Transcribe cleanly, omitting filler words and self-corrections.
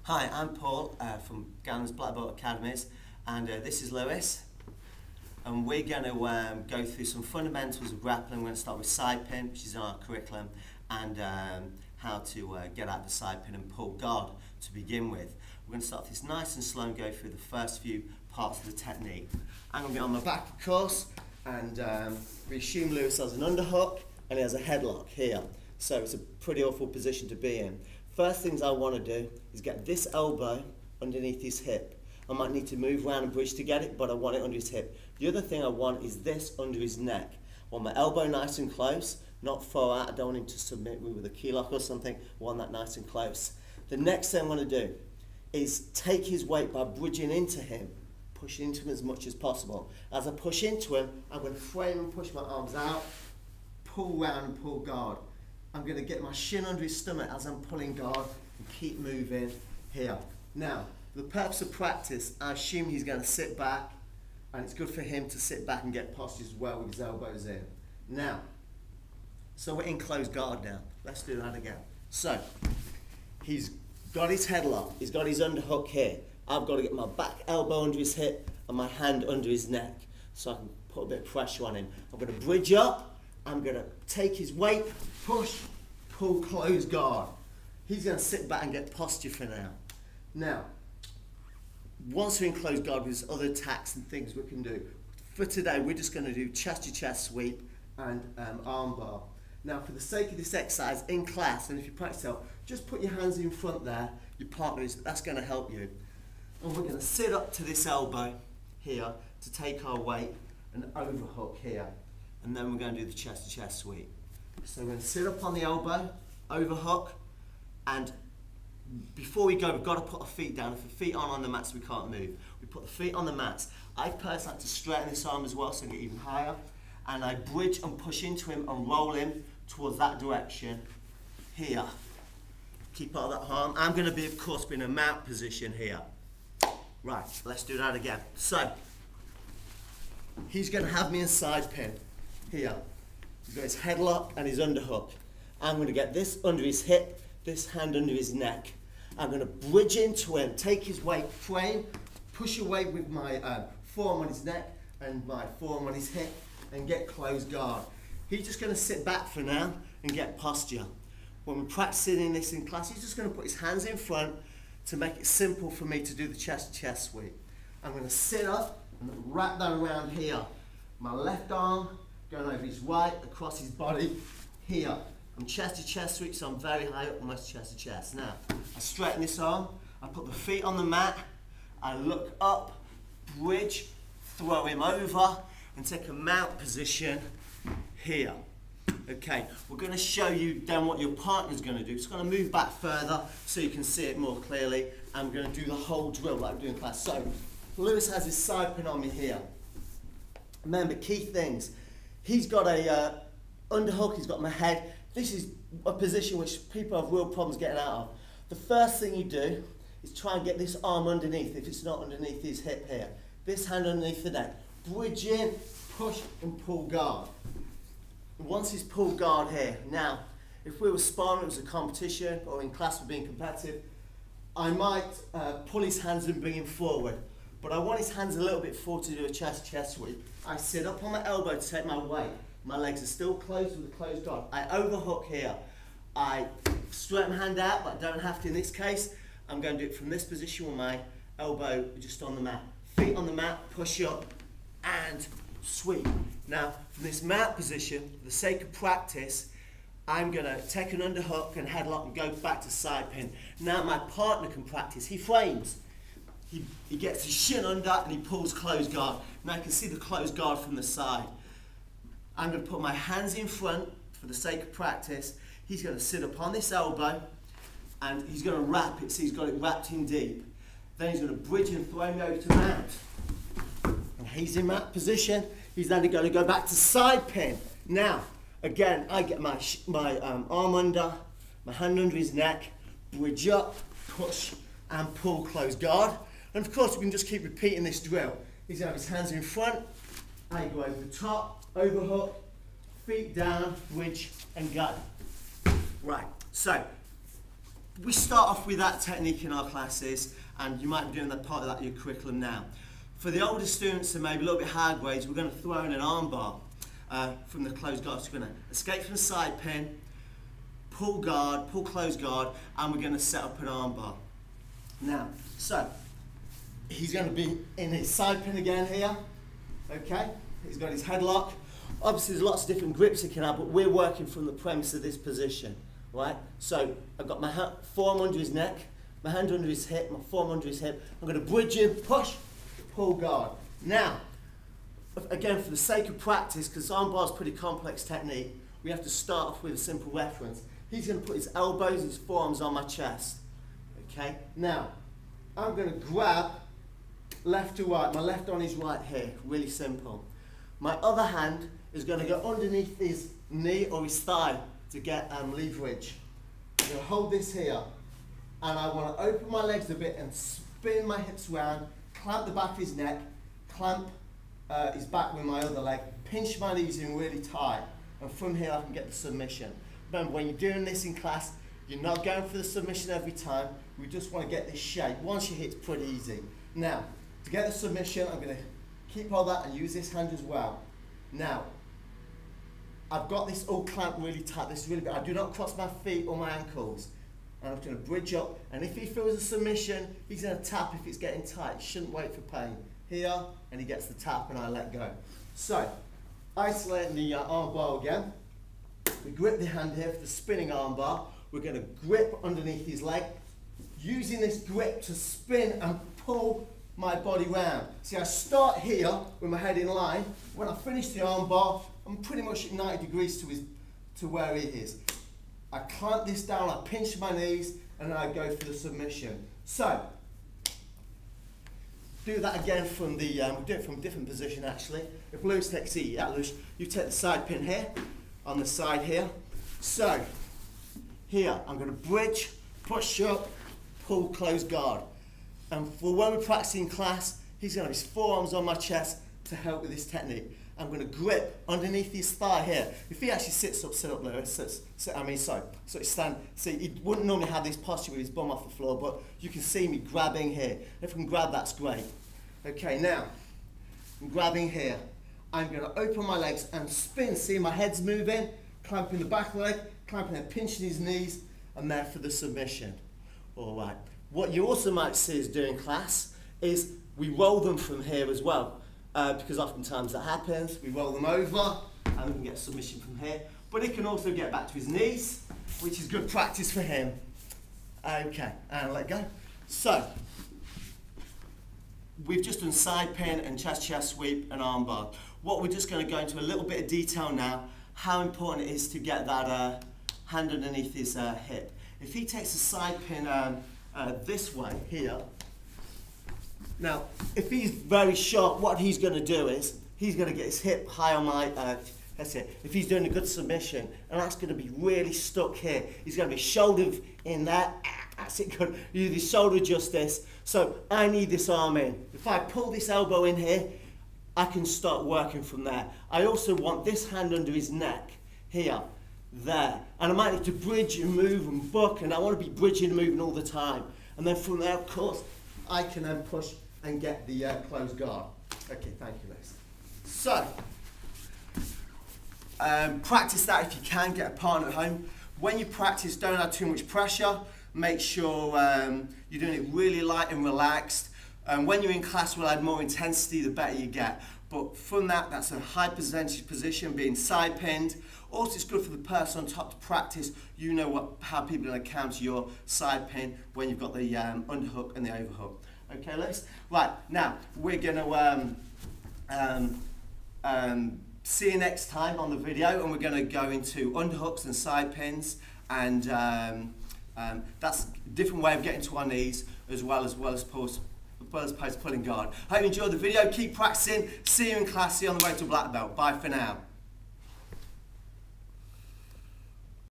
Hi, I'm Paul from Gannon's Black Belt Academies, and this is Lewis. And we're going to go through some fundamentals of grappling. We're going to start with side pin, which is in our curriculum, and how to get out of the side pin and pull guard to begin with. We're going to start this nice and slow and go through the first few parts of the technique. I'm going to be on my back, of course, and we assume Lewis has an underhook and he has a headlock here. So it's a pretty awful position to be in. First things I want to do is get this elbow underneath his hip. I might need to move around and bridge to get it, but I want it under his hip. The other thing I want is this under his neck. I want my elbow nice and close, not far out. I don't want him to submit me with a key lock or something. I want that nice and close. The next thing I want to do is take his weight by bridging into him, pushing into him as much as possible. As I push into him, I'm going to frame and push my arms out, pull round and pull guard. I'm going to get my shin under his stomach as I'm pulling guard and keep moving here. Now, for the purpose of practice, I assume he's going to sit back, and it's good for him to sit back and get postures as well with his elbows in. Now, so we're in closed guard now. Let's do that again. So, he's got his headlock, he's got his underhook here. I've got to get my back elbow under his hip and my hand under his neck so I can put a bit of pressure on him. I'm going to bridge up. I'm going to take his weight, push, pull, close guard. He's going to sit back and get posture for now. Now, once we're in closed guard, there's other attacks and things we can do. For today, we're just going to do chest-to-chest sweep and armbar. Now, for the sake of this exercise in class, and if you practice out, just put your hands in front there. Your partner is, that's going to help you. And we're going to sit up to this elbow here to take our weight and overhook here. And then we're going to do the chest-to-chest sweep. So we're going to sit up on the elbow, overhook, and before we go, we've got to put our feet down. If the feet aren't on the mats, we can't move. We put the feet on the mats. I personally like to straighten this arm as well so I get even higher. And I bridge and push into him and roll him towards that direction here. Keep out that arm. I'm going to be, of course, in a mount position here. Right, let's do that again. So, he's going to have me in side pin. Here, he's got his headlock and his underhook. I'm going to get this under his hip, this hand under his neck. I'm going to bridge into him, take his weight, frame, push away with my forearm on his neck and my forearm on his hip and get closed guard. He's just going to sit back for now and get posture. When we're practicing this in class, he's just going to put his hands in front to make it simple for me to do the chest-to-chest sweep. I'm going to sit up and wrap that around here. My left arm going over his right, across his body, here. I'm chest-to-chest sweep, so I'm very high up, almost chest-to-chest. Now, I straighten this arm, I put the feet on the mat, I look up, bridge, throw him over, and take a mount position here. Okay, we're going to show you then what your partner's going to do. It's going to move back further so you can see it more clearly. I'm going to do the whole drill like we do in class. So, Lewis has his side pin on me here. Remember, key things. He's got a underhook, he's got my head. This is a position which people have real problems getting out of. The first thing you do is try and get this arm underneath, if it's not underneath his hip here. This hand underneath the neck. Bridge in, push and pull guard. Once he's pulled guard here, now, if we were sparring, it was a competition, or in class we're being competitive, I might pull his hands and bring him forward. But I want his hands a little bit forward to do a chest-to-chest sweep. I sit up on my elbow to take my weight. My legs are still closed with a closed guard. I overhook here. I straighten my hand out, but I don't have to in this case. I'm going to do it from this position with my elbow just on the mat. Feet on the mat, push up, and sweep. Now, from this mount position, for the sake of practice, I'm going to take an underhook and headlock and go back to side pin. Now my partner can practice. He frames. He gets his shin under and he pulls closed guard. Now you can see the closed guard from the side. I'm going to put my hands in front for the sake of practice. He's going to sit up on this elbow and he's going to wrap it so he's got it wrapped in deep. Then he's going to bridge and throw me over to mount. And he's in that position. He's then going to go back to side pin. Now, again, I get my arm under, my hand under his neck, bridge up, push and pull closed guard. And of course, we can just keep repeating this drill. He's going to have his hands in front, I go over the top, overhook, feet down, bridge and go. Right, so we start off with that technique in our classes, and you might be doing that part of that in your curriculum now. For the older students and maybe a little bit higher grades, we're going to throw in an armbar from the closed guard. So we're going to escape from the side pin, pull guard, pull closed guard, and we're going to set up an armbar. Now, so he's going to be in his side pin again here. Okay, he's got his headlock. Obviously, there's lots of different grips he can have, but we're working from the premise of this position, right? So I've got my forearm under his neck, my hand under his hip, my forearm under his hip. I'm going to bridge him, push, pull guard. Now, again, for the sake of practice, because armbar is a pretty complex technique, we have to start off with a simple reference. He's going to put his elbows and his forearms on my chest. Okay? Now, I'm going to grab left to right, my left on his right here, really simple. My other hand is going to go underneath his knee or his thigh to get leverage. I'm going to hold this here, and I want to open my legs a bit and spin my hips round, clamp the back of his neck, clamp his back with my other leg, pinch my knees in really tight, and from here I can get the submission. Remember, when you're doing this in class, you're not going for the submission every time. We just want to get this shape. Once you hit, it's pretty easy. Now, to get the submission, I'm going to keep all that and use this hand as well. Now, I've got this all clamped really tight. This is really big. I do not cross my feet or my ankles. And I'm going to bridge up. And if he feels a submission, he's going to tap if it's getting tight. He shouldn't wait for pain. Here, and he gets the tap, and I let go. So, isolating the arm bar again. We grip the hand here for the spinning arm bar. We're going to grip underneath his leg, using this grip to spin and pull my body round. See, I start here with my head in line. When I finish the arm bar, I'm pretty much at 90 degrees to where he is. I clamp this down, I pinch my knees, and then I go for the submission. So, do that again from the, we'll do it from a different position actually. If Lewis takes it, yeah, Lewis, you take the side pin here, on the side here. So, here, I'm going to bridge, push up, pull, close guard. And for when we're practicing class, he's going to have his forearms on my chest to help with this technique. I'm going to grip underneath his thigh here. If he actually sits up, sit up, Lewis. So he stand. See, he wouldn't normally have this posture with his bum off the floor, but you can see me grabbing here. If I can grab, that's great. Okay, now, I'm grabbing here. I'm going to open my legs and spin. See, my head's moving, clamping the back leg, clamping and pinching his knees, and there for the submission. All right. What you also might see us do in class is we roll them from here as well, because oftentimes that happens. We roll them over, and we can get submission from here. But he can also get back to his knees, which is good practice for him. Okay, and let go. So, we've just done side pin and chest sweep and arm bar. What we're just going to go into a little bit of detail now, how important it is to get that hand underneath his hip. If he takes a side pin this way, here, now, if he's very sharp, what he's going to do is, he's going to get his hip high on my, that's it. If he's doing a good submission, and that's going to be really stuck here, he's going to be shouldered in there, that's it, good. You do the shoulder justice. So I need this arm in. If I pull this elbow in here, I can start working from there. I also want this hand under his neck, here, there. And I might need to bridge and move and buck, and I want to be bridging and moving all the time. And then from there, of course, I can then push and get the closed guard. Okay, thank you, Liz. So, practice that if you can, get a partner at home. When you practice, don't add too much pressure. Make sure you're doing it really light and relaxed. When you're in class, we'll add more intensity, the better you get. But from that, that's a high percentage position, being side pinned. Also, it's good for the person on top to practice. You know how people are going to counter your side pin when you've got the underhook and the overhook. Okay, Liz? Right, now, we're going to see you next time on the video, and we're going to go into underhooks and side pins, and that's a different way of getting to our knees, as well as post pulling guard. Hope you enjoyed the video. Keep practicing. See you in class. See you on the way to black belt. Bye for now.